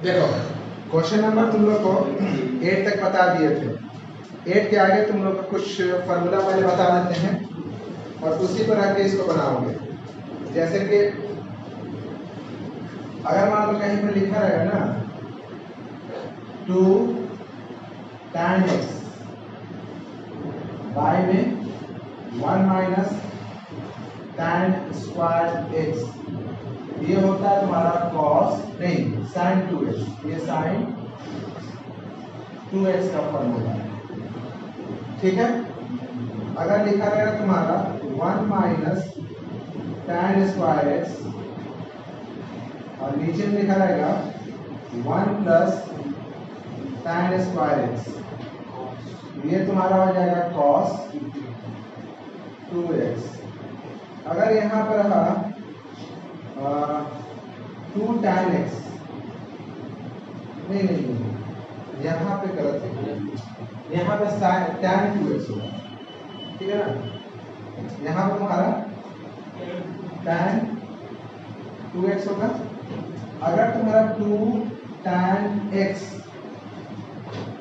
देखो question number तुम लोग को 8 तक बता दिए थे। 8 के आगे तुम लोग को कुछ फार्मूला पहले बता देते हैं और उसी पर आके इसको बनाओगे। जैसे कि अगर मान लो कहीं पर लिखा रहेगा ना 2 tan x y में 1 माइनस tan स्क्वायर x, ये होता है तुम्हारा cos नहीं sin 2x, ये sin 2x का फॉर्मूला है। ठीक है, अगर लिखा रहेगा तुम्हारा 1 माइनस tan स्क्वायर x और नीचे में लिखा रहेगा 1 प्लस tan स्क्वायर x, ये तुम्हारा हो जाएगा cos 2x। अगर यहाँ पर रहा 2 tan x, नहीं यहाँ पे गलत है, यहाँ पे tan 2x होगा। ठीक है ना, यहाँ पे तुम्हारा tan 2x होगा। अगर तुम्हारा 2 tan x,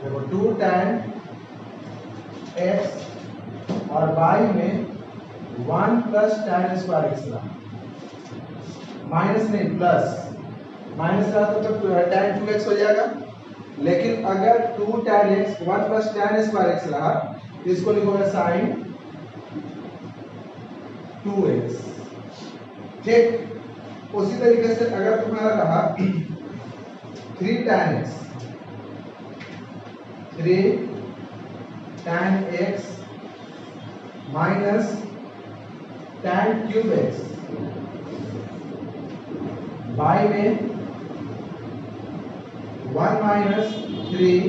देखो 2 tan x और y में 1 प्लस tan स्क्वायर x रहा, माइनस नहीं प्लस, माइनस रहा तो tan 2x हो जाएगा। लेकिन अगर 2 tan x 1 plus tan square x रहा, इसको लिखोगे sin 2x। ठीक, उसी तरीके से अगर तुम्हारा रहा 3 tan x, 3 tan x minus tan cube x, y में 1 माइनस 3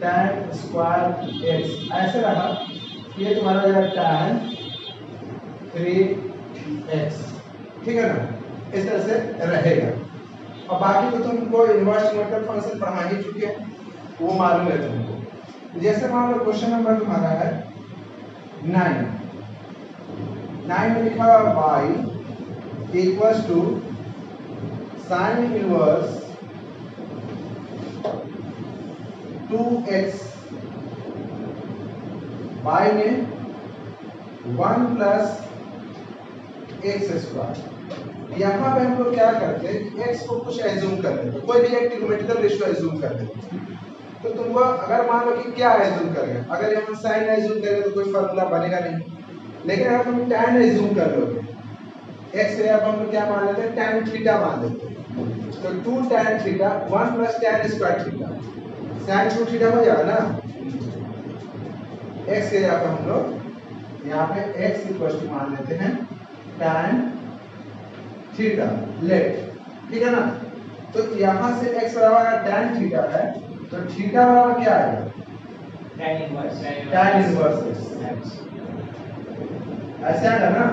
tan स्क्वायर x, ऐसे रहा, ये तुम्हारा हो जाएगा tan 3x। ठीक है ना, इस तरह से रहेगा। और बाकी तो तुमको इनवर्स न्यूमेरिकल फंक्शन पढ़ा ही चुके हैं, वो मालूम है तुमको। जैसे मान लो क्वेश्चन नंबर तुम्हारा है 9 में लिखा हुआ y equals to sine inverse 2x, y में 1 प्लस x स्क्वायर। यहाँ पे हम लोग क्या करते हैं, x को कुछ एज्यूम कर लेते हैं, कोई भी एक ट्रिग्नोमेट्रिकल रेशियो एज्यूम कर लेते हैं। तो तुमको अगर मान लो कि क्या एज्यूम करेंगे, अगर हम साइन एज्यूम करेंगे तो कोई फार्मूला बनेगा नहीं। लेकिन अगर तुम tan एज्यूम कर लोगे, x से अब हम लोग क्या मान लेते हैं, tan थीटा मान लेते हैं। तो 2 tan theta 1 plus tan square theta, sin 2 theta हो जाएगा ना। x के जगह पे हम लोग यहाँ पे x इक्वल टू मान लेते हैं tan थीटा लेट। ठीक है ना, तो यहाँ से x बराबर tan थीटा है, तो थीटा बराबर क्या आएगा, tan इनवर्स x, ऐसे आएगा ना,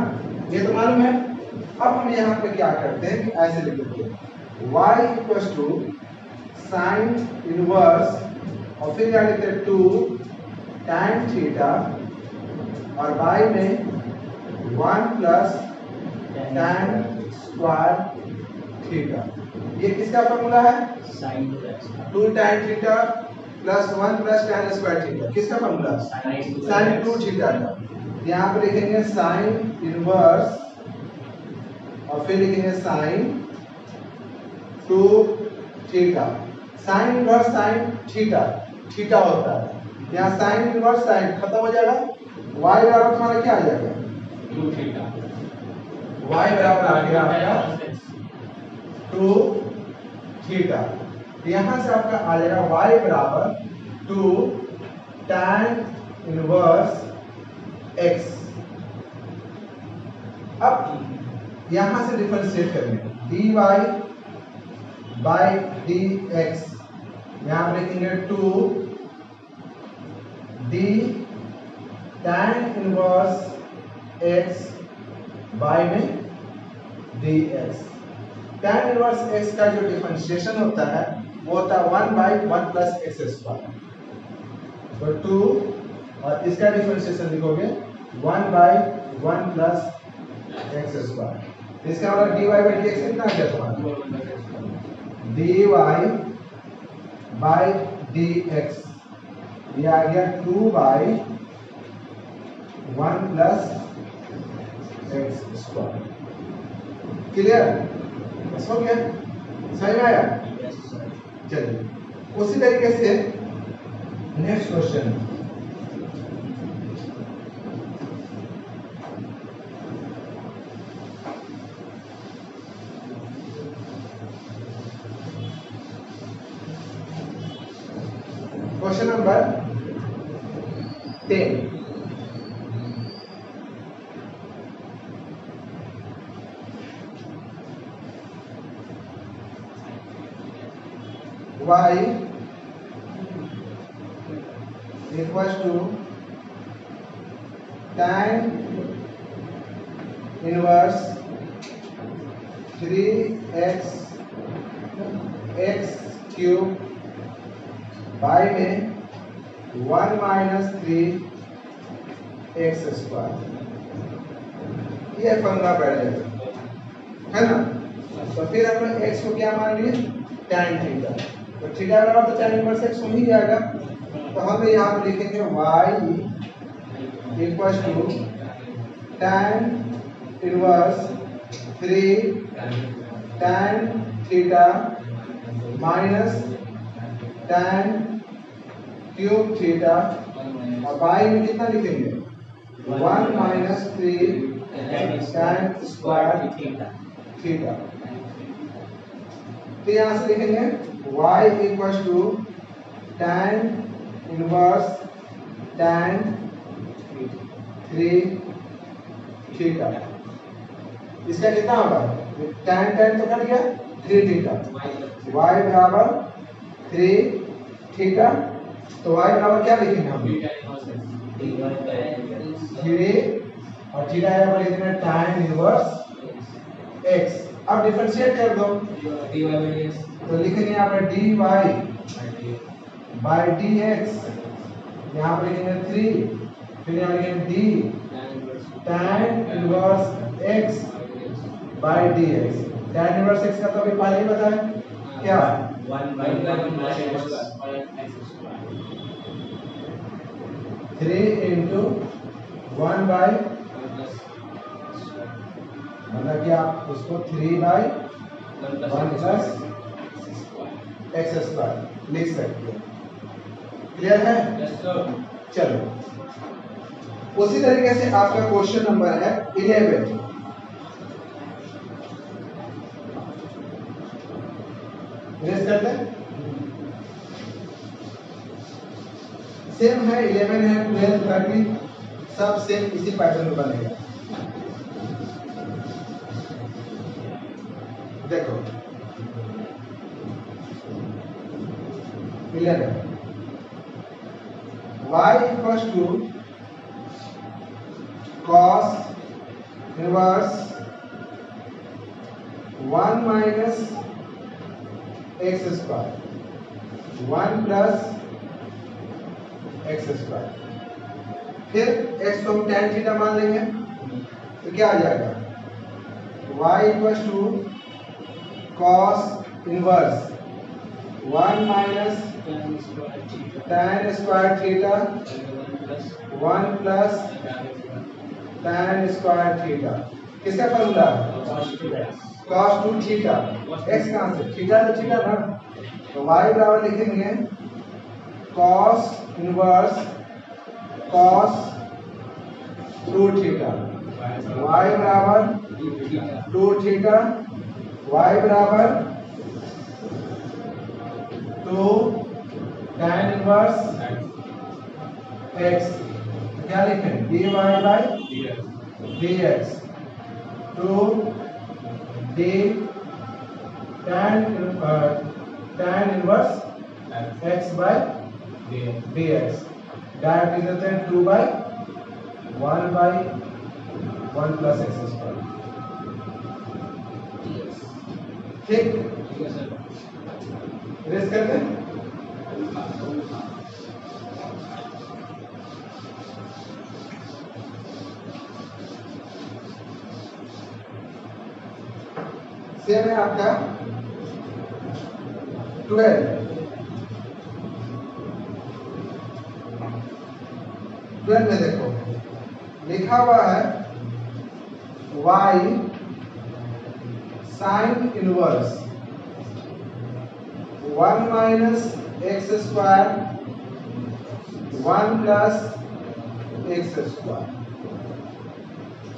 ये तो मालूम है। अब हम यहाँ पे क्या करते हैं कि ऐसे लिख देते हैं y equal to sine inverse और फिर क्या लिखते हैं 2 tan थीटा और y में 1 प्लस tan स्क्वायर थीटा। ये किसका फॉर्मूला है, sin 2 tan theta plus 1 plus tan square theta, किसका फॉर्मूला, sin 2 थीटा का। यहाँ पे लिखेंगे साइन इनवर्स और फिर लिखेंगे sine 2 theta. Sine inverse sine theta, theta होता है, यहाँ साइन इनवर्स साइन खत्म हो जाएगा, y बराबर तुम्हारा क्या आ जाएगा, 2 थीटा, y बराबर आ गया 2 थीटा। यहाँ से आपका आ जाएगा y बराबर 2 tan इनवर्स x। अब यहाँ से डिफरेंशिएट करेंगे dy बाय dx, यहाँ पर लिखेंगे 2 d tan inverse x by में dx। tan इनवर्स x का जो डिफरेंशिएशन होता है वो होता है 1 बाय 1 प्लस एक्स स्क्वायर, तो 2 और इसका डिफरेंशिएशन लिखोगे 1 बाय 1 प्लस एक्स स्क्वायर। इसका मतलब dy बाई dx कितना आ गया तुम्हारा, dy बाई dx, ये आ गया 2/1 प्लस एक्स स्क्वायर। क्लियर? हो गया? समझ में आया? चलिए उसी तरीके से next question, question number 10। y equals to tan inverse 3x x cube y में 1 माइनस 3x स्क्वायर, ये फॉर्मूला बैठ जाएगा, है ना। तो फिर हम लोग x को क्या मान लिए? tan थीटा, तो थीटा बराबर तो tan इनवर्स x हो ही जाएगा। तो हम यहाँ पे लिखेंगे y equals to tan inverse 3 tan theta minus tan cube theta, और y में कितना लिखेंगे? 1 माइनस 3 tan स्क्वायर थीटा। तो यहाँ से लिखेंगे y equals to tan inverse tan 3 theta. इसका कितना होगा? tan tan तो कट गया, 3 थीटा, y बराबर 3 थीटा। तो y बराबर क्या लिखेंगे हम? 3 और थीटा बराबर लिखेंगे tan इनवर्स x। अब डिफरेंशिएट कर दो, तो लिखेंगे यहाँ पर dy बाई dx, यहाँ पर लिखेंगे 3, फिर यहाँ लिखेंगे d tan inverse x by dx। tan inverse x का तो अभी पहले ही पता है क्या? 3 into 1 by, मतलब कि आप उसको 3/1 प्लस एक्स स्क्वायर लिख सकते हैं। क्लियर है? चलो उसी तरीके से आपका क्वेश्चन नंबर है 11। रेस करते हैं, सेम है, 11 है, 12, 13 सब सेम इसी पैटर्न में बनेगा। देखो क्लियर है? y equals to cos inverse 1 minus x square 1 plus x square, फिर x को हम tan थीटा मान लेंगे, तो क्या आ जाएगा? y equals to cos inverse 1 minus tan square theta 1 plus tan square theta. किसका फॉर्मूला? cos 2 theta. x कहाँ से? थीटा तो थीटा ना, तो y बराबर लिखेंगे cos inverse cos 2 theta, y बराबर 2 थीटा, y बराबर 2 tan इनवर्स x, क्या लिखें? dy by dx 2 d tan inverse x by dx, direct लिख देते हैं 2/1 प्लस एक्स स्क्वायर। ठीक, रेस करते हैं। सेम है आपका 12 में देखो लिखा हुआ है y sine inverse 1 minus x square 1 plus x square.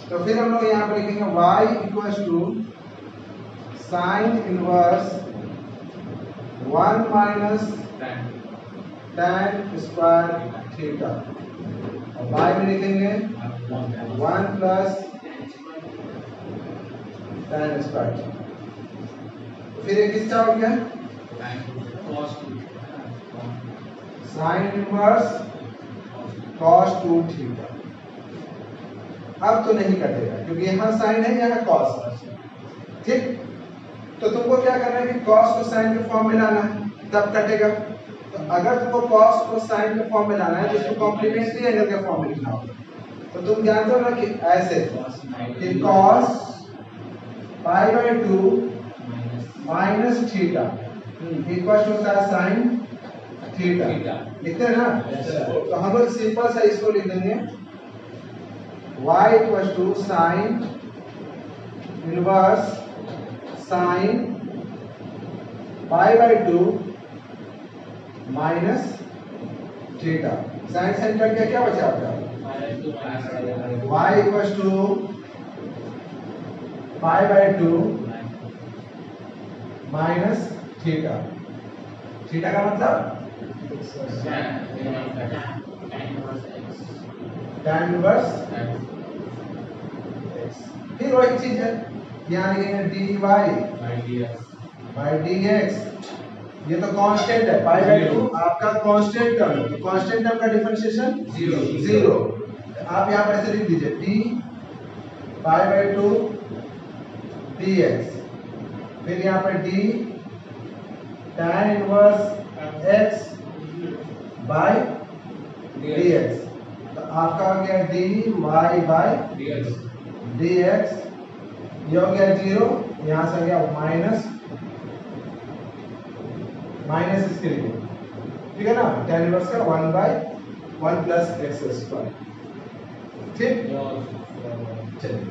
तो फिर हम लोग यहाँ पर लिखेंगे y equals to sine inverse 1 minus tan square theta और y में लिखेंगे 1 प्लस tan स्क्वायर। तो फिर ये किसका हो गया साइन इनवर्स cos 2 थीटा। अब तो नहीं कटेगा क्योंकि यहाँ साइन है यहाँ cos है, ठीक। तो तुमको क्या करना है कि cos को साइन के फॉर्म में लाना है तब कटेगा। तो अगर तुमको cos को साइन के फॉर्म में लाना है तो इसको कॉम्प्लीमेंट्री एंगल के फॉर्म में लिखना होगा। तो तुम जानते हो ना कि ऐसे कि cos pi by 2 minus theta equal to होता है साइन थीटा, लिखते हैं ना। तो हम लोग सिंपल सा इसको लिख देंगे y equal to sine inverse sine pi by 2 minus theta. Sine sine cut गया, क्या बचा आपका y equal to pi by 2 minus theta. Theta का मतलब tan इनवर्स फिर वही चीज है यहाँ लिखेंगे dy बाय dx। ये तो कांस्टेंट है पाई बाय 2 आपका कांस्टेंट टर्म है। तो कांस्टेंट टर्म का डिफरेंशिएशन 0। आप यहाँ पर ऐसे लिख दीजिए d पाई बाय 2 dx। फिर यहाँ पर d tan inverse x by dx। तो आपका हो गया dy बाय dx, ये हो गया 0, यहाँ से आ गया माइनस इसके लिए, ठीक है ना। tan इनवर्स का 1 बाय 1 प्लस एक्स स्क्वायर, ठीक। चलिए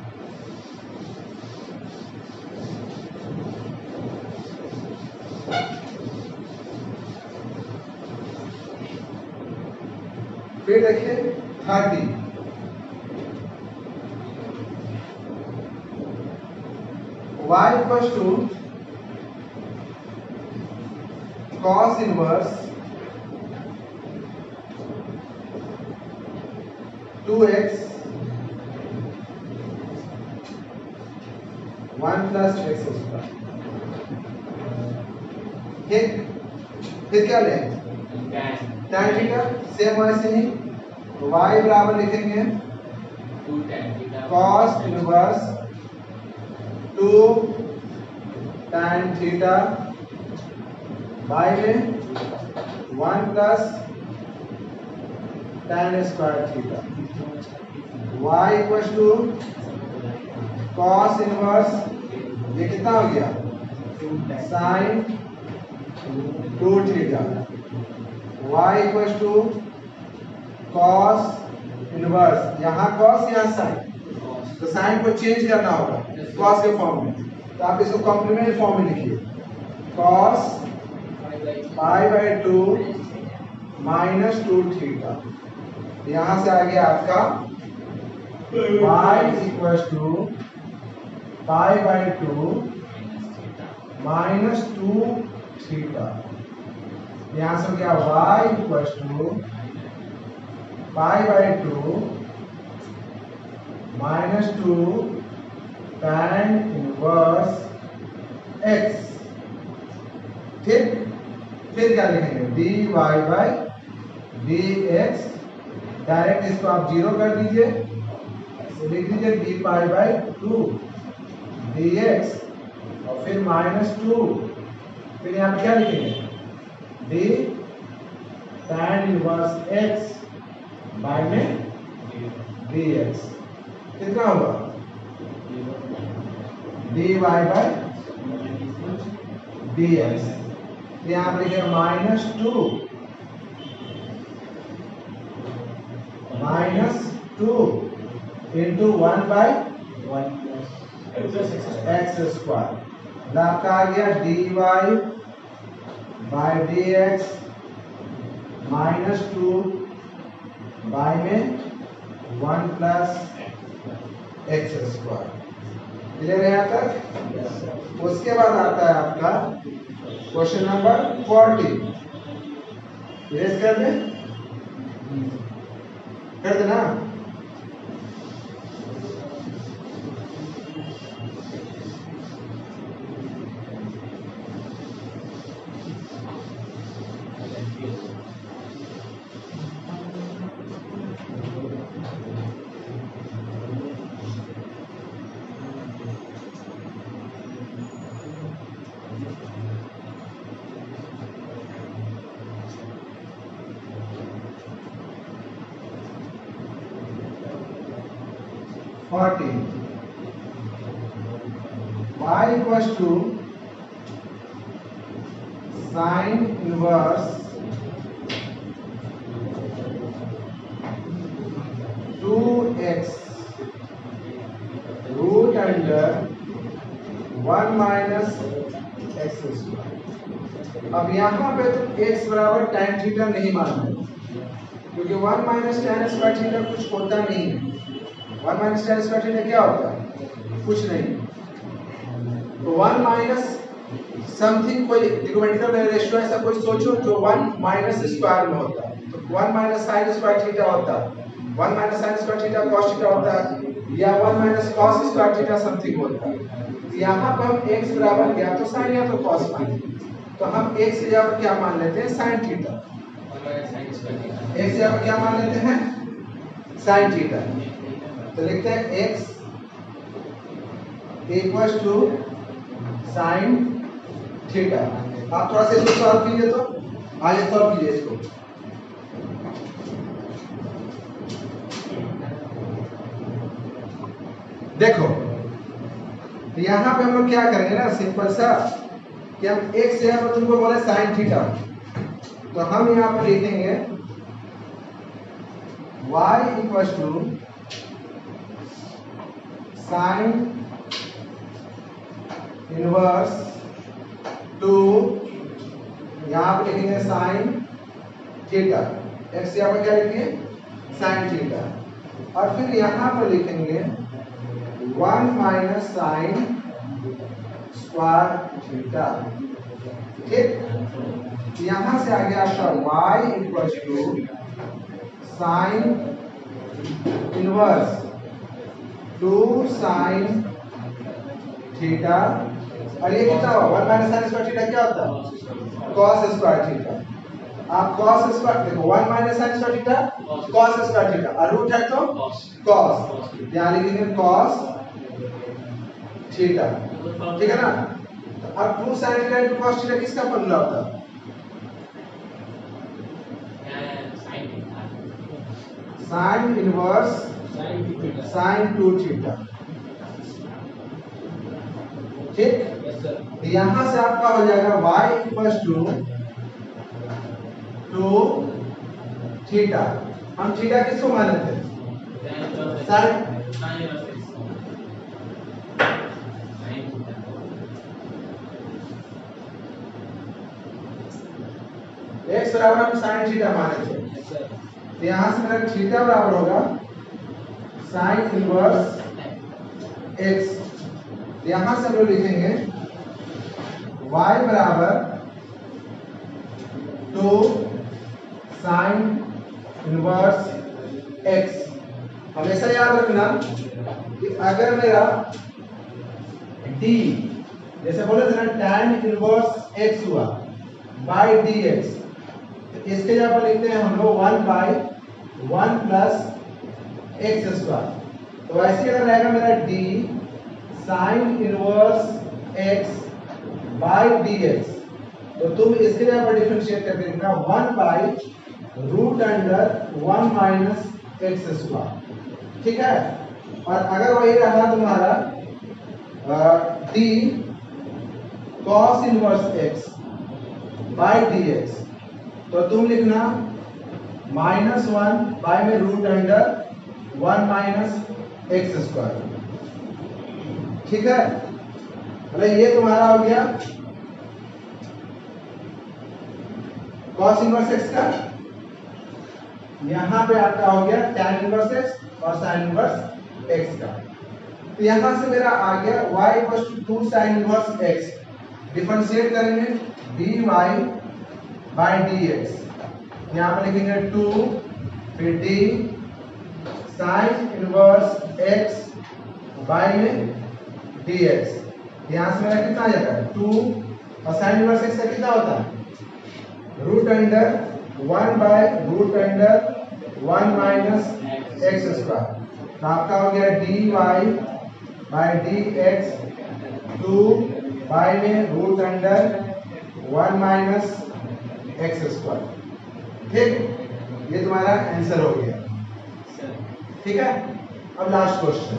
फिर देखिए 30 y equals to cos inverse 2x 1 plus x square, ठीक। फिर क्या लेंगे tan थीटा, सेम वैसे ही y बराबर लिखेंगे cos inverse 2 tan theta y में 1 plus tan square theta. y equals to cos inverse, ये कितना हो गया sin 2 theta. y equals to cos inverse, यहाँ cos यहाँ sin, तो sin को चेंज करना होगा cos के फॉर्म में। तो आप इसको कॉम्प्लीमेंट फॉर्म में लिखिए cos pi by 2 minus 2 theta. यहाँ से आ गया आपका y equals to pi by 2 minus 2 theta. यहाँ से क्या y equals to pi by 2 minus 2 tan inverse x, ठीक। फिर क्या लिखेंगे dy बाय dx, डायरेक्ट इसको आप 0 कर दीजिए, लिख दीजिए d पाई बाय 2 dx और फिर माइनस 2। फिर यहाँ पे क्या लिखेंगे d tan inverse x by में dx, कितना होगा dy बाय dx। यहाँ पर लिखे -2 इंटू 1/(1 + x²) आपका आ गया dy/dx -2 y में 1 + x²। क्लियर है यहाँ तक? उसके बाद आता है आपका क्वेश्चन नंबर 40। इरेज कर दे, कर देना। y equals to sin inverse 2x root under 1 minus x²। अब यहाँ पे तो x बराबर tan थीटा नहीं मानना है, क्योंकि 1 minus tan स्क्वायर थीटा कुछ होता नहीं है। 1 minus tan स्क्वायर थीटा क्या होता है? कुछ नहीं। तो 1 माइनस समथिंग, कोई ट्रिगोनोमेट्रिकल रेशियो ऐसा कोई सोचो जो 1 माइनस स्क्वायर में होता है। तो 1 माइनस साइन स्क्वायर थीटा होता है, 1 minus sine square theta cos theta होता है, या 1 minus cos square theta something होता है। तो यहाँ पर हम x बराबर या तो साइन या तो cos मान, तो हम x की जगह पर क्या मान लेते हैं? Sine theta. x की जगह पर क्या मान लेते हैं? Sine theta. तो लिखते हैं x equals to sine theta. आप थोड़ा सा इसको सॉल्व कीजिए, तो आगे सॉल्व कीजिए इसको। देखो यहाँ पे हम लोग क्या करेंगे ना, सिंपल सा कि हम x जगह पर तुमको बोले साइन थीटा, तो हम यहाँ पर लिखेंगे y equals to sine inverse 2, यहाँ पे लिखेंगे साइन थीटा। x यहाँ पर क्या लिखेंगे? Sign theta. और फिर यहाँ पर लिखेंगे 1 माइनस साइन स्क्वायर थीटा। ठीक, यहाँ से आगे आपका y equals to sine inverse 2 sine theta. और ये कितना होगा? 1 माइनस साइन स्क्वायर थीटा क्या होता है? cos square theta. आप cos स्क्वायर देखो, 1 minus sine square theta cos square theta, और रूट है तो cos, यहाँ लिखेंगे cos थीटा। ठीक है ना? तो अब 2 sine theta into cos theta किसका फॉर्मूला होता है? Sign inverse sign 2 theta. ठीक, यहां से आपका हो जाएगा y इक्वल्स टू 2 थीटा। हम थीटा किसको माने थे? साइन। x बराबर हम साइन थीटा माने थे, तो यहां से मेरा थीटा बराबर होगा साइन इनवर्स x। यहां से हम लोग लिखेंगे y बराबर 2 साइन इनवर्स x। हमेशा याद रखना कि अगर मेरा d, जैसे बोले थे ना tan इनवर्स x हुआ बाय dx, तो इसके जगह पर लिखते हैं हम लोग 1/(1 + x²)। तो ऐसे अगर रहेगा मेरा d sine inverse x by dx, तो तुम इसके जगह पर डिफरेंशिएट कर देना 1/√1 माइनस x²। ठीक है? और अगर वही रहा तुम्हारा d cos inverse x, by d x, तो तुम लिखना -1 बाई में root under 1 minus x square. ठीक है, मतलब ये तुम्हारा हो गया कॉस इनवर्स एक्स का, यहां पे आपका हो गया tan इनवर्स एक्स और sin इनवर्स एक्स का। तो यहां से मेरा आ गया y equal to 2 sin inverse x, differentiate करेंगे dy बाय dx, यहां पर लिखेंगे 2 फिर d sin inverse x by में dx, यहां से मेरा कितना आ जाएगा 2 और sin इनवर्स x का कितना होता है root under 1 by root under 1 minus x square. तो आपका हो गया dy बाय dx 2 बाय में root under 1 minus x square. ठीक, ये तुम्हारा आंसर हो गया। ठीक है, अब लास्ट क्वेश्चन।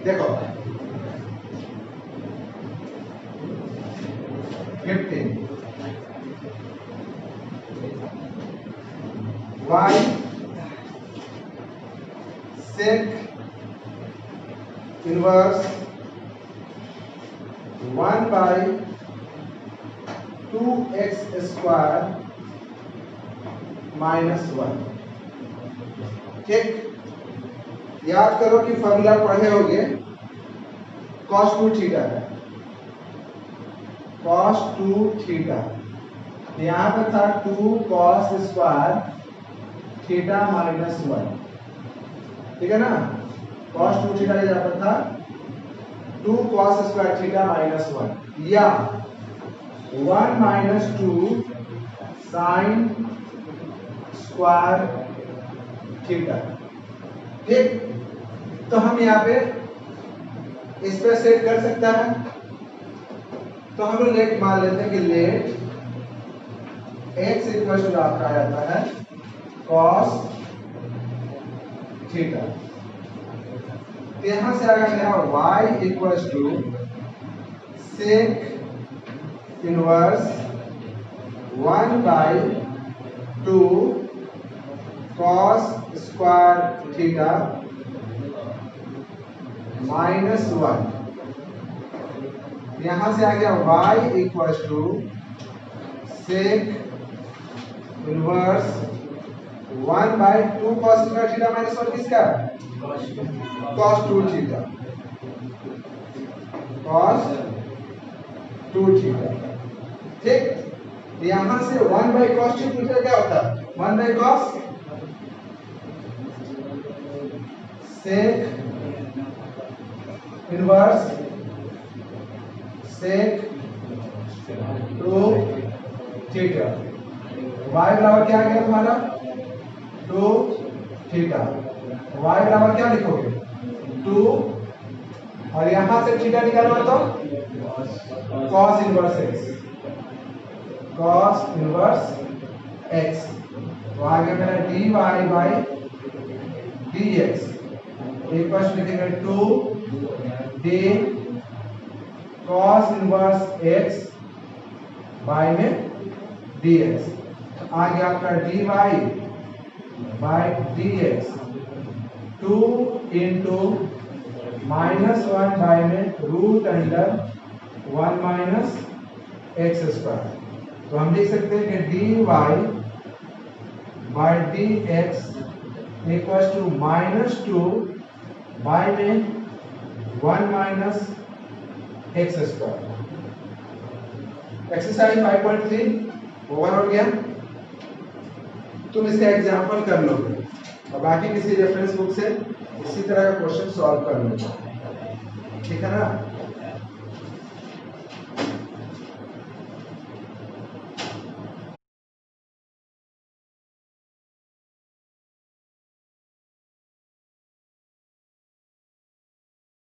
देखो 15 y sec inverse 1 by 2x square minus 1। ठीक, याद करो कि फॉर्मूला पढ़े होगे cos 2 थीटा का, cos 2 थीटा, यहां पर था 2 cos स्क्वायर थीटा माइनस 1। ठीक है ना, cos 2 थीटा यहां पर था 2 cos स्क्वायर थीटा माइनस 1 या 1 माइनस 2 sin स्क्वायर थीटा। ठीक, तो हम यहाँ पे इस पे सेट कर सकता है, तो हम लोग लेट मान लेते हैं कि लेट x इक्वल टू आपका आ जाता है cos थीटा। तो यहां से आएगा मेरा y equal to sec inverse 1 by 2 cos square theta minus 1। यहां से आ गया y equal to sec inverse 1 by 2 cos square theta minus 1 किसका cos 2 थीटा, cos 2 थीटा। ठीक, यहां से 1 बाय cos 2 थीटा क्या होता है 1 by cos sec inverse sec 2 theta, y बराबर क्या आ गया तुम्हारा 2 थीटा, y बराबर क्या लिखोगे 2 और यहां से थीटा निकालो तो cos inverse x, cos inverse x, तो आ गया मेरा dy बाय dx इक्वल लिखेंगे 2 d cos inverse x by में dx, आ गया आपका dy bye dx 2 into -1 by में root under 1 minus x square. तो हम लिख सकते हैं कि dy bye dx equal to -2 by में 1 minus x square. Exercise 5.3 over हो गया, तुम इसका एग्जाम्पल कर लोगे और बाकी किसी रेफरेंस बुक से इसी तरह का क्वेश्चन सॉल्व कर लोगे। ठीक है ना।